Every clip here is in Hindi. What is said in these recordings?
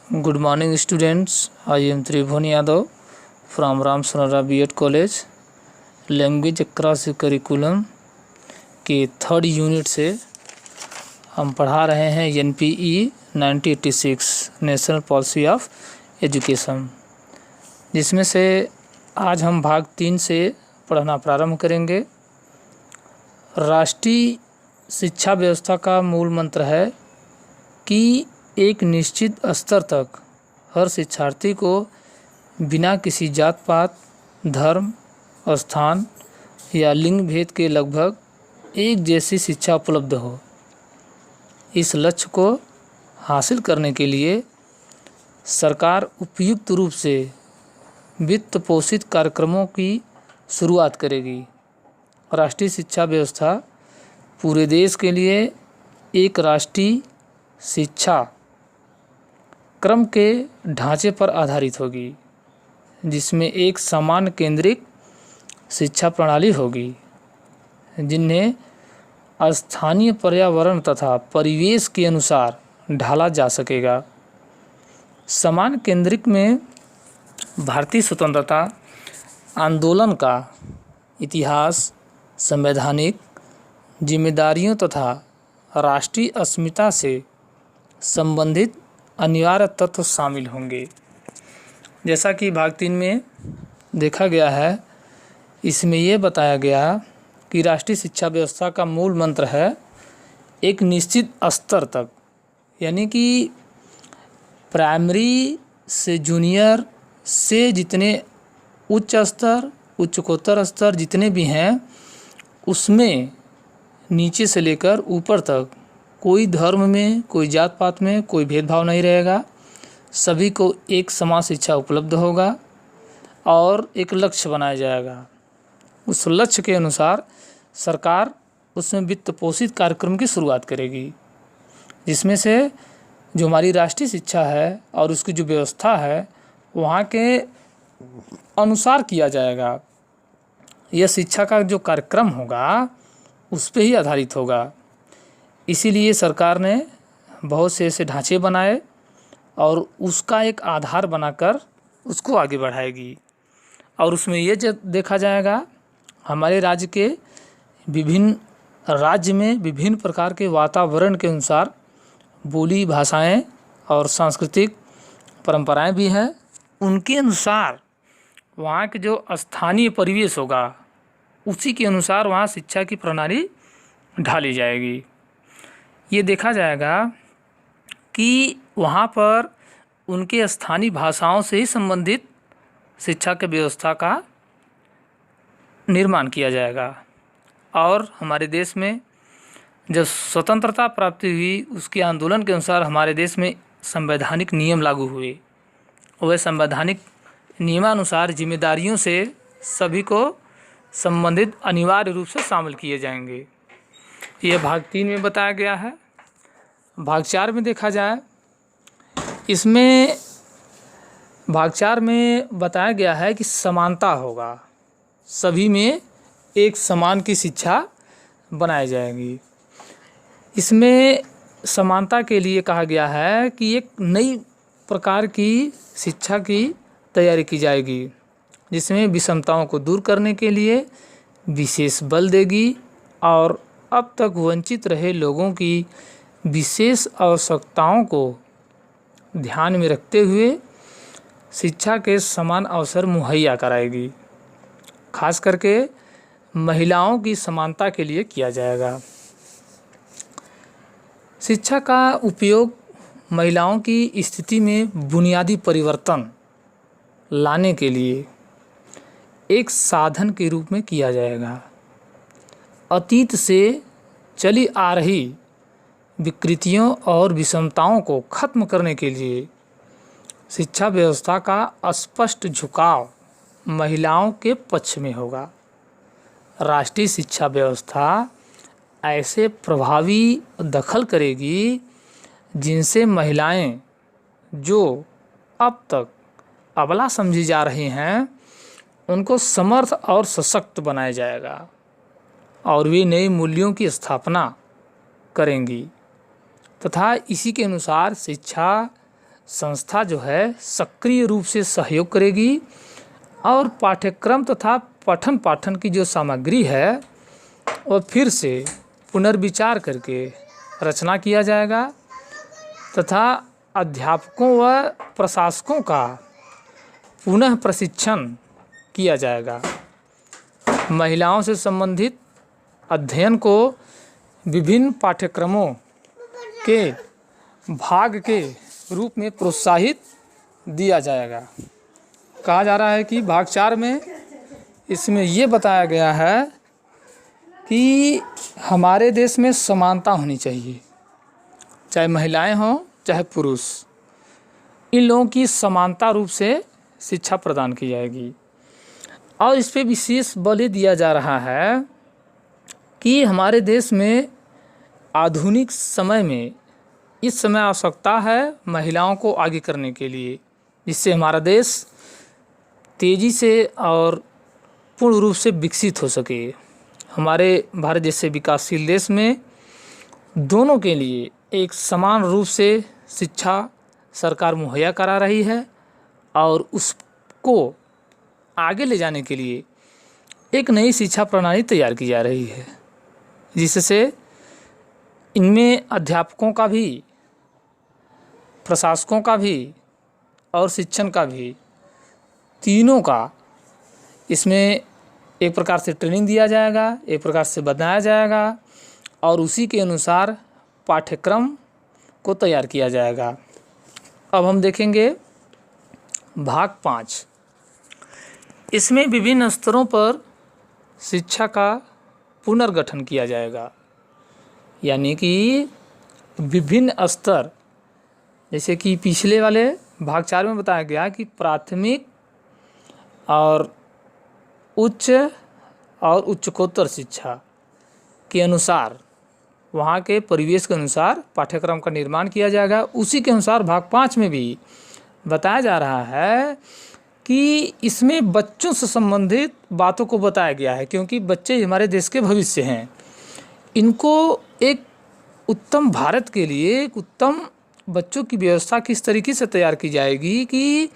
Good morning students, I am Tribhuvan Yadav from Ram Sonora B.Ed College। Language cross curriculum के थर्ड यूनिट से हम पढ़ा रहे हैं NPE 1986 national policy of education, जिसमें से आज हम भाग 3 से पढ़ना प्रारंभ करेंगे। राष्ट्रीय शिक्षा व्यवस्था का मूल मंत्र है कि एक निश्चित स्तर तक हर शिक्षार्थी को बिना किसी जात पात, धर्म, स्थान या लिंग भेद के लगभग एक जैसी शिक्षा उपलब्ध हो। इस लक्ष्य को हासिल करने के लिए सरकार उपयुक्त रूप से वित्त पोषित कार्यक्रमों की शुरुआत करेगी। राष्ट्रीय शिक्षा व्यवस्था पूरे देश के लिए एक राष्ट्रीय शिक्षा क्रम के ढांचे पर आधारित होगी, जिसमें एक समान केंद्रित शिक्षा प्रणाली होगी, जिन्हें स्थानीय पर्यावरण तथा परिवेश के अनुसार ढाला जा सकेगा। समान केंद्रित में भारतीय स्वतंत्रता आंदोलन का इतिहास, संवैधानिक जिम्मेदारियों तथा राष्ट्रीय अस्मिता से संबंधित अनिवार्य तत्व शामिल होंगे। जैसा कि भाग 3 में देखा गया है, इसमें यह बताया गया कि राष्ट्रीय शिक्षा व्यवस्था का मूल मंत्र है एक निश्चित स्तर तक, यानी कि प्राइमरी से जूनियर से जितने उच्च स्तर, उच्चकोत्तर स्तर जितने भी हैं, उसमें नीचे से लेकर ऊपर तक कोई धर्म में, कोई जात पात में कोई भेदभाव नहीं रहेगा। सभी को एक समान शिक्षा उपलब्ध होगा और एक लक्ष्य बनाया जाएगा। उस लक्ष्य के अनुसार सरकार उसमें वित्त पोषित कार्यक्रम की शुरुआत करेगी, जिसमें से जो हमारी राष्ट्रीय शिक्षा है और उसकी जो व्यवस्था है वहाँ के अनुसार किया जाएगा। यह शिक्षा का जो कार्यक्रम होगा उस पे ही आधारित होगा। इसीलिए सरकार ने बहुत से ऐसे ढांचे बनाए और उसका एक आधार बनाकर उसको आगे बढ़ाएगी। और उसमें ये देखा जाएगा हमारे राज्य के विभिन्न राज्य में विभिन्न प्रकार के वातावरण के अनुसार बोली, भाषाएं और सांस्कृतिक परंपराएं भी हैं। उनके अनुसार वहाँ के जो स्थानीय परिवेश होगा उसी के अनुसार वहाँ शिक्षा की प्रणाली ढाली जाएगी। ये देखा जाएगा कि वहाँ पर उनके स्थानीय भाषाओं से ही संबंधित शिक्षा के व्यवस्था का निर्माण किया जाएगा। और हमारे देश में जब स्वतंत्रता प्राप्ति हुई, उसके आंदोलन के अनुसार हमारे देश में संवैधानिक नियम लागू हुए। वह संवैधानिक नियमानुसार जिम्मेदारियों से सभी को संबंधित अनिवार्य रूप से शामिल किए जाएंगे। यह भाग 3 में बताया गया है। भाग 4 में देखा जाए, इसमें भाग 4 में बताया गया है कि समानता होगा, सभी में एक समान की शिक्षा बनाई जाएगी। इसमें समानता के लिए कहा गया है कि एक नई प्रकार की शिक्षा की तैयारी की जाएगी, जिसमें विषमताओं को दूर करने के लिए विशेष बल देगी और अब तक वंचित रहे लोगों की विशेष आवश्यकताओं को ध्यान में रखते हुए शिक्षा के समान अवसर मुहैया कराएगी। खास करके महिलाओं की समानता के लिए किया जाएगा। शिक्षा का उपयोग महिलाओं की स्थिति में बुनियादी परिवर्तन लाने के लिए एक साधन के रूप में किया जाएगा। अतीत से चली आ रही विकृतियों और विषमताओं को खत्म करने के लिए शिक्षा व्यवस्था का स्पष्ट झुकाव महिलाओं के पक्ष में होगा। राष्ट्रीय शिक्षा व्यवस्था ऐसे प्रभावी दखल करेगी जिनसे महिलाएं जो अब तक अबला समझी जा रही हैं, उनको समर्थ और सशक्त बनाया जाएगा और वे नए मूल्यों की स्थापना करेंगी तथा इसी के अनुसार शिक्षा संस्था जो है सक्रिय रूप से सहयोग करेगी और पाठ्यक्रम तथा पठन पाठन की जो सामग्री है वो फिर से पुनर्विचार करके रचना किया जाएगा तथा अध्यापकों व प्रशासकों का पुनः प्रशिक्षण किया जाएगा। महिलाओं से संबंधित अध्ययन को विभिन्न पाठ्यक्रमों के भाग के रूप में प्रोत्साहित दिया जाएगा। कहा जा रहा है कि भाग 4 में इसमें ये बताया गया है कि हमारे देश में समानता होनी चाहिए, चाहे महिलाएं हों चाहे पुरुष, इन लोगों की समानता रूप से शिक्षा प्रदान की जाएगी। और इस पे विशेष बल दिया जा रहा है कि हमारे देश में आधुनिक समय में इस समय आवश्यकता है महिलाओं को आगे करने के लिए, जिससे हमारा देश तेज़ी से और पूर्ण रूप से विकसित हो सके। हमारे भारत जैसे विकासशील देश में दोनों के लिए एक समान रूप से शिक्षा सरकार मुहैया करा रही है और उसको आगे ले जाने के लिए एक नई शिक्षा प्रणाली तैयार की जा रही है, जिससे इनमें अध्यापकों का भी, प्रशासकों का भी और शिक्षण का भी, तीनों का इसमें एक प्रकार से ट्रेनिंग दिया जाएगा, एक प्रकार से बताया जाएगा और उसी के अनुसार पाठ्यक्रम को तैयार किया जाएगा। अब हम देखेंगे भाग 5। इसमें विभिन्न स्तरों पर शिक्षा का पुनर्गठन किया जाएगा, यानी कि विभिन्न स्तर, जैसे कि पिछले वाले भाग 4 में बताया गया कि प्राथमिक और उच्च और उच्चकोत्तर शिक्षा के अनुसार, वहाँ के परिवेश के अनुसार पाठ्यक्रम का निर्माण किया जाएगा। उसी के अनुसार भाग 5 में भी बताया जा रहा है कि इसमें बच्चों से संबंधित बातों को बताया गया है, क्योंकि बच्चे हमारे देश के भविष्य हैं। इनको एक उत्तम भारत के लिए एक उत्तम बच्चों की व्यवस्था किस तरीके से तैयार की जाएगी कि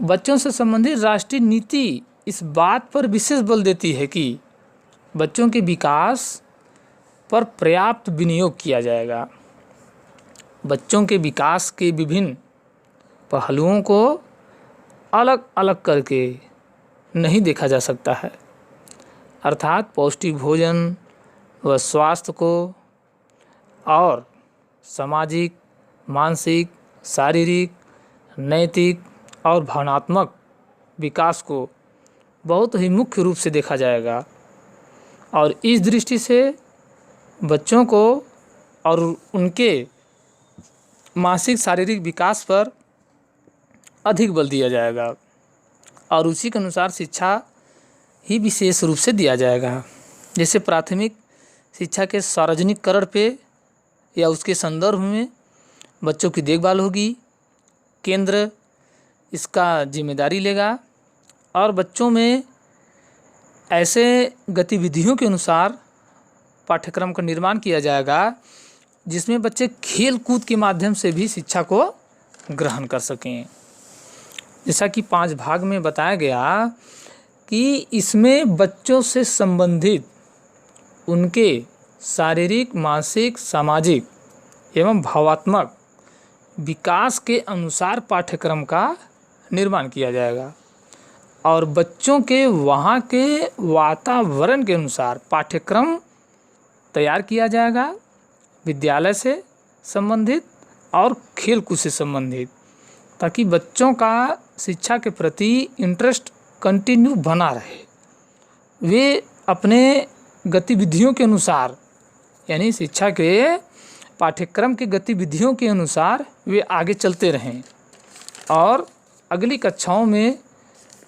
बच्चों से संबंधित राष्ट्रीय नीति इस बात पर विशेष बल देती है कि बच्चों के विकास पर पर्याप्त विनियोग किया जाएगा। बच्चों के विकास के विभिन्न पहलुओं को अलग अलग करके नहीं देखा जा सकता है, अर्थात पौष्टिक भोजन व स्वास्थ्य को और सामाजिक, मानसिक, शारीरिक, नैतिक और भावनात्मक विकास को बहुत ही मुख्य रूप से देखा जाएगा। और इस दृष्टि से बच्चों को और उनके मानसिक शारीरिक विकास पर अधिक बल दिया जाएगा और उसी के अनुसार शिक्षा ही विशेष रूप से दिया जाएगा। जैसे प्राथमिक शिक्षा के सार्वजनिककरण पे या उसके संदर्भ में बच्चों की देखभाल होगी, केंद्र इसका जिम्मेदारी लेगा और बच्चों में ऐसे गतिविधियों के अनुसार पाठ्यक्रम का निर्माण किया जाएगा जिसमें बच्चे खेल कूद के माध्यम से भी शिक्षा को ग्रहण कर सकें। जैसा कि 5 भाग में बताया गया कि इसमें बच्चों से संबंधित उनके शारीरिक, मानसिक, सामाजिक एवं भावात्मक विकास के अनुसार पाठ्यक्रम का निर्माण किया जाएगा और बच्चों के वहाँ के वातावरण के अनुसार पाठ्यक्रम तैयार किया जाएगा, विद्यालय से संबंधित और खेल कूद से संबंधित, ताकि बच्चों का शिक्षा के प्रति इंटरेस्ट कंटिन्यू बना रहे। वे अपने गतिविधियों के अनुसार, यानी शिक्षा के पाठ्यक्रम के गतिविधियों के अनुसार वे आगे चलते रहें और अगली कक्षाओं में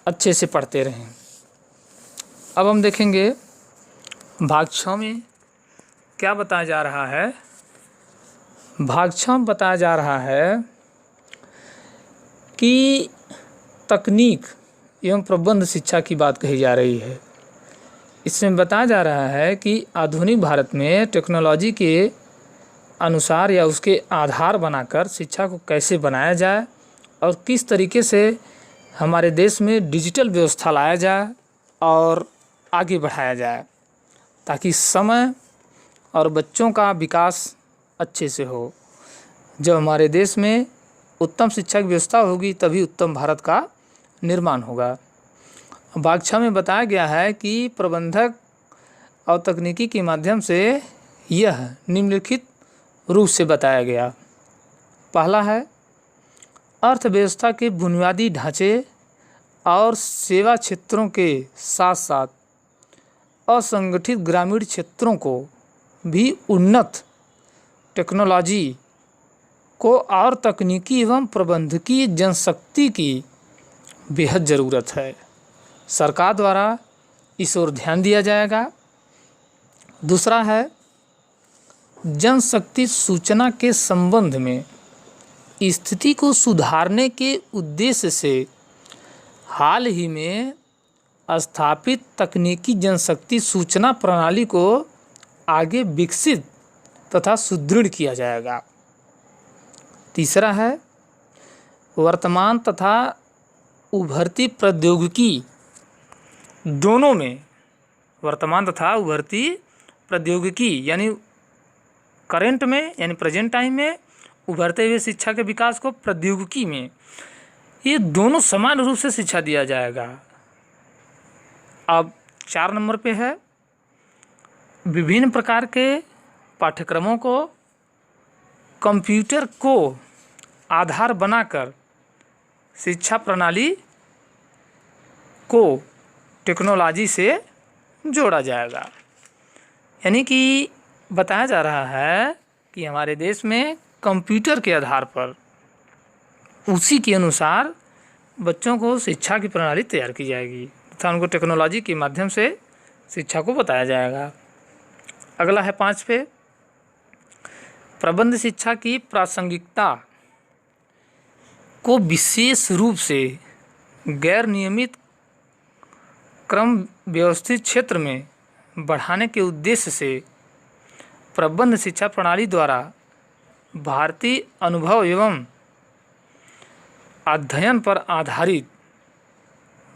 अच्छे से पढ़ते रहें। अब हम देखेंगे भाग 6 में क्या बताया जा रहा है। भाग 6 में बताया जा रहा है कि तकनीक एवं प्रबंध शिक्षा की बात कही जा रही है। इसमें बताया जा रहा है कि आधुनिक भारत में टेक्नोलॉजी के अनुसार या उसके आधार बनाकर शिक्षा को कैसे बनाया जाए और किस तरीके से हमारे देश में डिजिटल व्यवस्था लाया जाए और आगे बढ़ाया जाए, ताकि समय और बच्चों का विकास अच्छे से हो। जब हमारे देश में उत्तम शिक्षा की व्यवस्था होगी तभी उत्तम भारत का निर्माण होगा। भाग 6 में बताया गया है कि प्रबंधक और तकनीकी के माध्यम से यह निम्नलिखित रूप से बताया गया। पहला है अर्थव्यवस्था के बुनियादी ढांचे और सेवा क्षेत्रों के साथ साथ असंगठित ग्रामीण क्षेत्रों को भी उन्नत टेक्नोलॉजी को और तकनीकी एवं प्रबंधकीय जनशक्ति की बेहद ज़रूरत है। सरकार द्वारा इस ओर ध्यान दिया जाएगा। दूसरा है जनशक्ति सूचना के संबंध में स्थिति को सुधारने के उद्देश्य से हाल ही में स्थापित तकनीकी जनशक्ति सूचना प्रणाली को आगे विकसित तथा सुदृढ़ किया जाएगा। तीसरा है वर्तमान तथा उभरती प्रौद्योगिकी दोनों में, वर्तमान तथा उभरती प्रौद्योगिकी यानी करंट में यानी प्रेजेंट टाइम में, उभरते हुए शिक्षा के विकास को प्रौद्योगिकी में, ये दोनों समान रूप से शिक्षा दिया जाएगा। अब 4 नंबर पे है विभिन्न प्रकार के पाठ्यक्रमों को कंप्यूटर को आधार बनाकर शिक्षा प्रणाली को टेक्नोलॉजी से जोड़ा जाएगा। यानी कि बताया जा रहा है कि हमारे देश में कंप्यूटर के आधार पर उसी के अनुसार बच्चों को शिक्षा की प्रणाली तैयार की जाएगी तथा उनको टेक्नोलॉजी के माध्यम से शिक्षा को बताया जाएगा। अगला है 5 पे प्रबंध शिक्षा की प्रासंगिकता को विशेष रूप से गैर नियमित क्रम व्यवस्थित क्षेत्र में बढ़ाने के उद्देश्य से प्रबंध शिक्षा प्रणाली द्वारा भारतीय अनुभव एवं अध्ययन पर आधारित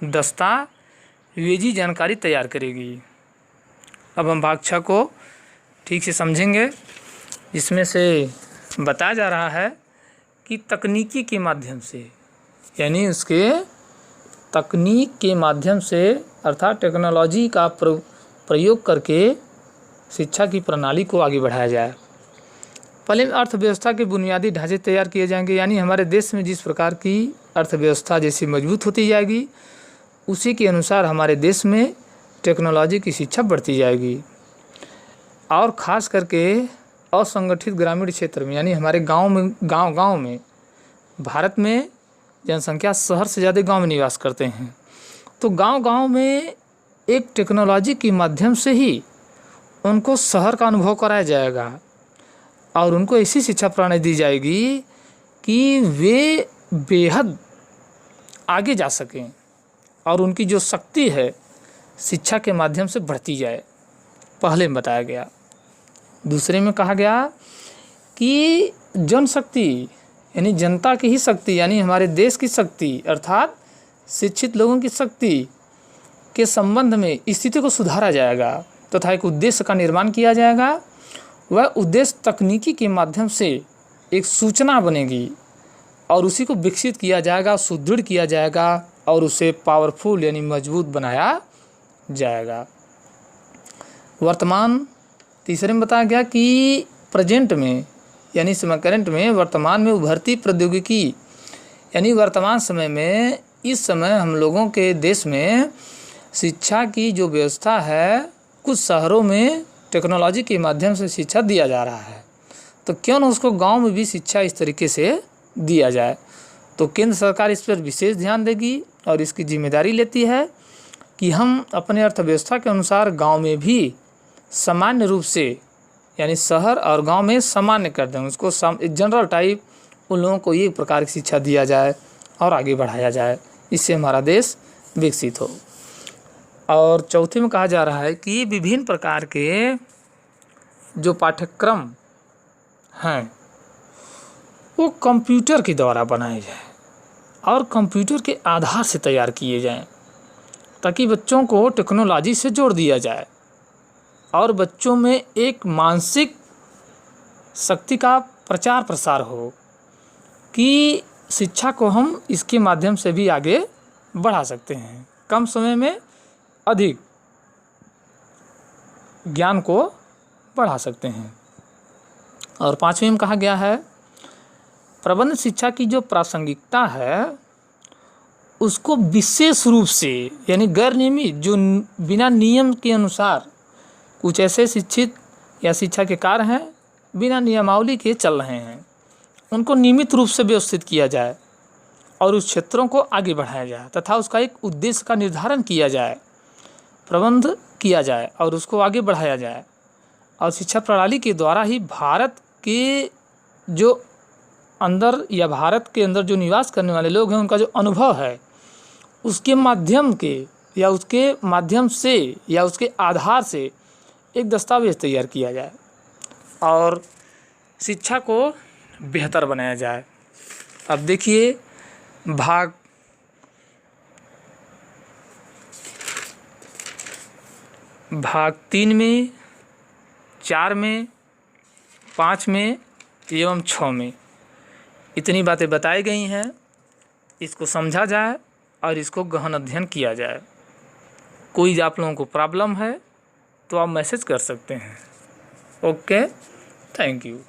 दस्तावेजी जानकारी तैयार करेगी। अब हम भाग 6 को ठीक से समझेंगे। इसमें से बताया जा रहा है कि तकनीकी के माध्यम से, यानी उसके तकनीक के माध्यम से अर्थात टेक्नोलॉजी का प्रयोग करके शिक्षा की प्रणाली को आगे बढ़ाया जाए। पहले अर्थव्यवस्था के बुनियादी ढांचे तैयार किए जाएंगे, यानी हमारे देश में जिस प्रकार की अर्थव्यवस्था जैसी मजबूत होती जाएगी उसी के अनुसार हमारे देश में टेक्नोलॉजी की शिक्षा बढ़ती जाएगी। और ख़ास करके असंगठित ग्रामीण क्षेत्र में, यानी हमारे गांव में भारत में जनसंख्या शहर से ज़्यादा गांव में निवास करते हैं, तो गांव में एक टेक्नोलॉजी के माध्यम से ही उनको शहर का अनुभव कराया जाएगा और उनको ऐसी शिक्षा प्रणाली दी जाएगी कि वे बेहद आगे जा सकें और उनकी जो शक्ति है शिक्षा के माध्यम से बढ़ती जाए। पहले में बताया गया। दूसरे में कहा गया कि जनशक्ति यानी जनता की ही शक्ति, यानी हमारे देश की शक्ति अर्थात शिक्षित लोगों की शक्ति के संबंध में स्थिति को सुधारा जाएगा तथा एक उद्देश्य का निर्माण किया जाएगा। वह उद्देश्य तकनीकी के माध्यम से एक सूचना बनेगी और उसी को विकसित किया जाएगा, सुदृढ़ किया जाएगा और उसे पावरफुल यानी मजबूत बनाया जाएगा। वर्तमान तीसरे में बताया गया कि प्रेजेंट में यानी समय करंट में वर्तमान में उभरती प्रौद्योगिकी, यानी वर्तमान समय में इस समय हम लोगों के देश में शिक्षा की जो व्यवस्था है, कुछ शहरों में टेक्नोलॉजी के माध्यम से शिक्षा दिया जा रहा है, तो क्यों न उसको गांव में भी शिक्षा इस तरीके से दिया जाए। तो केंद्र सरकार इस पर विशेष ध्यान देगी और इसकी जिम्मेदारी लेती है कि हम अपने अर्थव्यवस्था के अनुसार गांव में भी सामान्य रूप से, यानी शहर और गांव में सामान्य कर दें, उसको जनरल टाइप उन लोगों को एक प्रकार की शिक्षा दिया जाए और आगे बढ़ाया जाए, इससे हमारा देश विकसित हो। और चौथे में कहा जा रहा है कि विभिन्न प्रकार के जो पाठ्यक्रम हैं वो कंप्यूटर के द्वारा बनाए जाए। और कंप्यूटर के आधार से तैयार किए जाएं, ताकि बच्चों को टेक्नोलॉजी से जोड़ दिया जाए और बच्चों में एक मानसिक शक्ति का प्रचार प्रसार हो कि शिक्षा को हम इसके माध्यम से भी आगे बढ़ा सकते हैं, कम समय में अधिक ज्ञान को बढ़ा सकते हैं। और 5वें में कहा गया है प्रबंध शिक्षा की जो प्रासंगिकता है उसको विशेष रूप से यानी गैर नियमित जो बिना नियम के अनुसार कुछ ऐसे शिक्षित या शिक्षा के कार्य हैं बिना नियमावली के चल रहे हैं, उनको नियमित रूप से व्यवस्थित किया जाए और उस क्षेत्रों को आगे बढ़ाया जाए तथा उसका एक उद्देश्य का निर्धारण किया जाए, प्रबंध किया जाए और उसको आगे बढ़ाया जाए। और शिक्षा प्रणाली के द्वारा ही भारत के जो अंदर या भारत के अंदर जो निवास करने वाले लोग हैं उनका जो अनुभव है उसके माध्यम के या उसके माध्यम से या उसके आधार से एक दस्तावेज तैयार किया जाए और शिक्षा को बेहतर बनाया जाए। अब देखिए भाग 3 में, 4 में, 5 में एवं 6 में इतनी बातें बताई गई हैं। इसको समझा जाए और इसको गहन अध्ययन किया जाए। कोई आप लोगों को प्रॉब्लम है तो आप मैसेज कर सकते हैं। Okay, thank you.